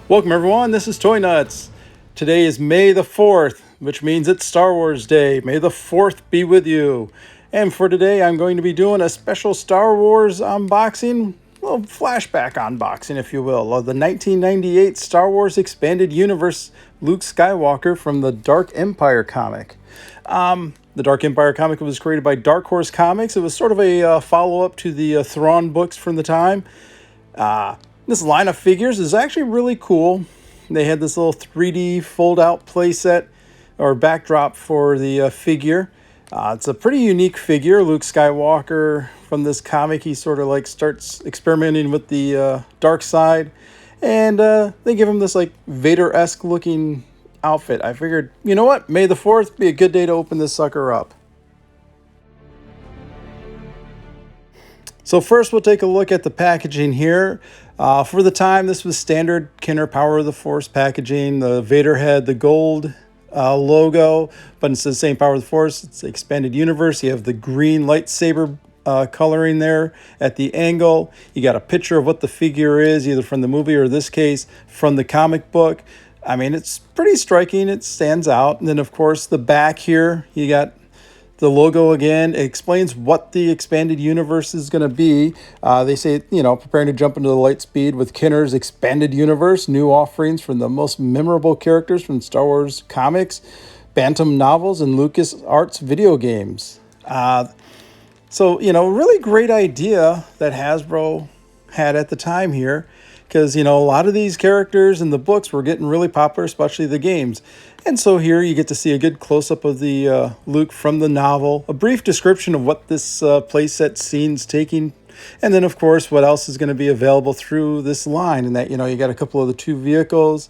Welcome everyone, this is Toy-Nutz. Today is May the 4th, which means it's Star Wars Day. May the 4th be with you. And for today, I'm going to be doing a special Star Wars unboxing, well, flashback unboxing, if you will, of the 1998 Star Wars Expanded Universe Luke Skywalker from the Dark Empire comic. The Dark Empire comic was created by Dark Horse Comics. It was sort of a follow-up to the Thrawn books from the time. This line of figures is actually really cool. They had this little 3D fold-out playset or backdrop for the figure. It's a pretty unique figure. Luke Skywalker from this comic, he sort of like starts experimenting with the dark side. And they give him this like Vader-esque looking outfit. I figured, you know what? May the 4th be a good day to open this sucker up. So first we'll take a look at the packaging here. For the time, this was standard Kenner Power of the Force packaging. The Vader had the gold logo, but instead of saying Power of the Force, it's the Expanded Universe. You have the green lightsaber coloring there at the angle. You got a picture of what the figure is, either from the movie or in this case, from the comic book. I mean, it's pretty striking. It stands out. And then, of course, the back here, you got the logo again. It explains what the expanded universe is going to be. They say, preparing to jump into the light speed with Kenner's expanded universe, new offerings from the most memorable characters from Star Wars comics, Bantam novels, and LucasArts video games. Really great idea that Hasbro had at the time here. Because, a lot of these characters in the books were getting really popular, especially the games. And so here you get to see a good close-up of the Luke from the novel, a brief description of what this playset scene's taking, and then, of course, what else is going to be available through this line. And that, you got a couple of the two vehicles,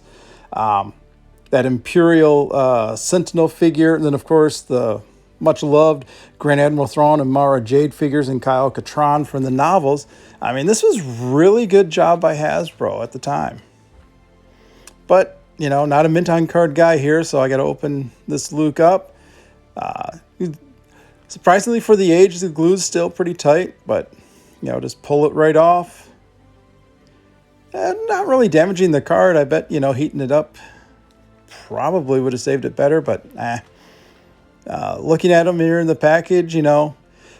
that Imperial Sentinel figure, and then, of course, the much-loved Grand Admiral Thrawn and Mara Jade figures and Kyle Katarn from the novels. I mean, this was really good job by Hasbro at the time. But, not a mint on card guy here, so I got to open this Luke up. Surprisingly for the age, the glue's still pretty tight, but, just pull it right off. Not really damaging the card. I bet, heating it up probably would have saved it better, but looking at them here in the package,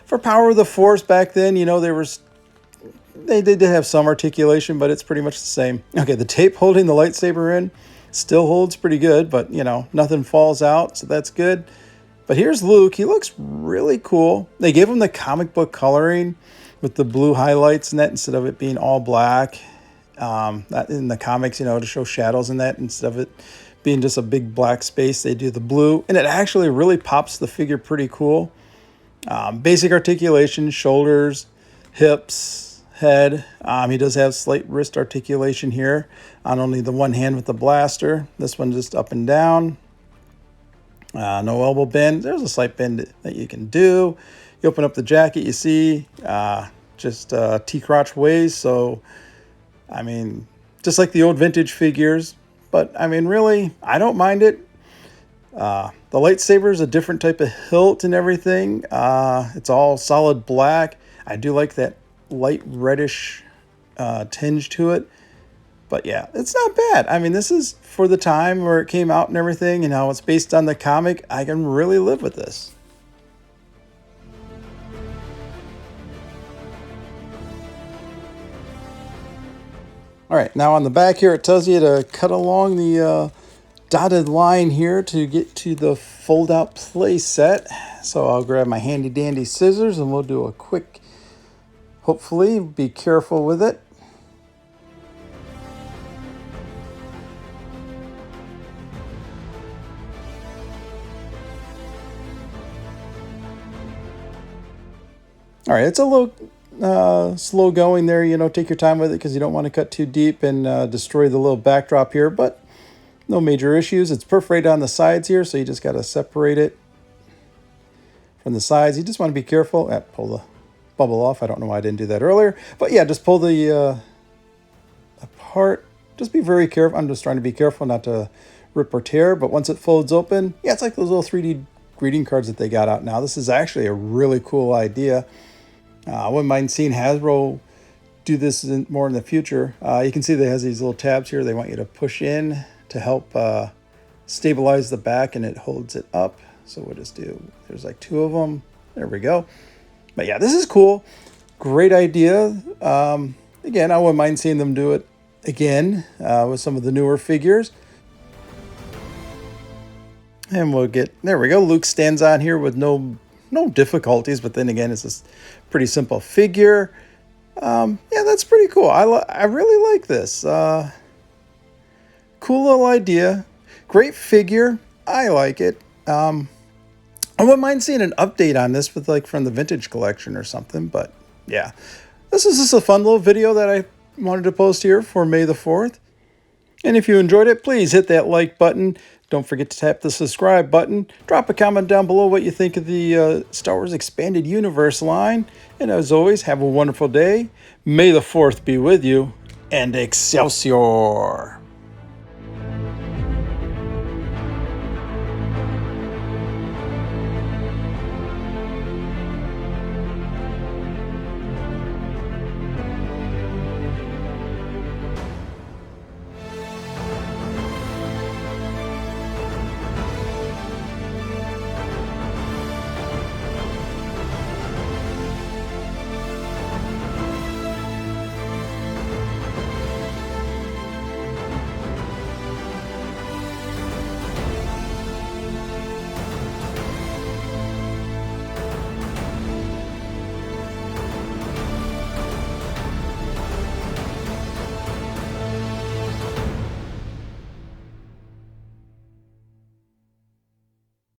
for Power of the Force back then, they did have some articulation, but it's pretty much the same. Okay, the tape holding the lightsaber in still holds pretty good, but, nothing falls out, so that's good. But here's Luke. He looks really cool. They gave him the comic book coloring with the blue highlights and that instead of it being all black. In the comics, to show shadows in that instead of it being just a big black space, they do the blue. And it actually really pops the figure pretty cool. Basic articulation, shoulders, hips, head. He does have slight wrist articulation here on only the one hand with the blaster. This one just up and down. No elbow bend. There's a slight bend that you can do. You open up the jacket, you see just T-crotch waist. So, just like the old vintage figures. But, really, I don't mind it. The lightsaber is a different type of hilt and everything. It's all solid black. I do like that light reddish tinge to it. But, yeah, it's not bad. This is for the time where it came out and everything, and how it's based on the comic. I can really live with this. All right, now on the back here, it tells you to cut along the dotted line here to get to the fold-out play set. So I'll grab my handy-dandy scissors and we'll do a quick, hopefully, be careful with it. All right, it's a little slow going there. Take your time with it because you don't want to cut too deep and destroy the little backdrop here, but no major issues. It's perforated on the sides here, so you just got to separate it from the sides. You just want to be careful. Pull the bubble off. I don't know why I didn't do that earlier, but yeah, just pull the apart. Just be very careful. I'm just trying to be careful not to rip or tear, but once it folds open, yeah, it's like those little 3D greeting cards that they got out now. This is actually a really cool idea. I wouldn't mind seeing Hasbro do this more in the future. You can see that it has these little tabs here. They want you to push in to help stabilize the back, and it holds it up. So we'll just do, there's like 2 of them. There we go. But yeah, this is cool. Great idea. Again, I wouldn't mind seeing them do it again with some of the newer figures. And we'll get, there we go. Luke stands on here with no difficulties, but then again, it's this pretty simple figure. Yeah, that's pretty cool. I really like this. Cool little idea. Great figure. I like it. I wouldn't mind seeing an update on this with like from the vintage collection or something, but yeah. This is just a fun little video that I wanted to post here for May the 4th. And if you enjoyed it, please hit that like button. Don't forget to tap the subscribe button. Drop a comment down below what you think of the Star Wars Expanded Universe line. And as always, have a wonderful day. May the 4th be with you. And Excelsior!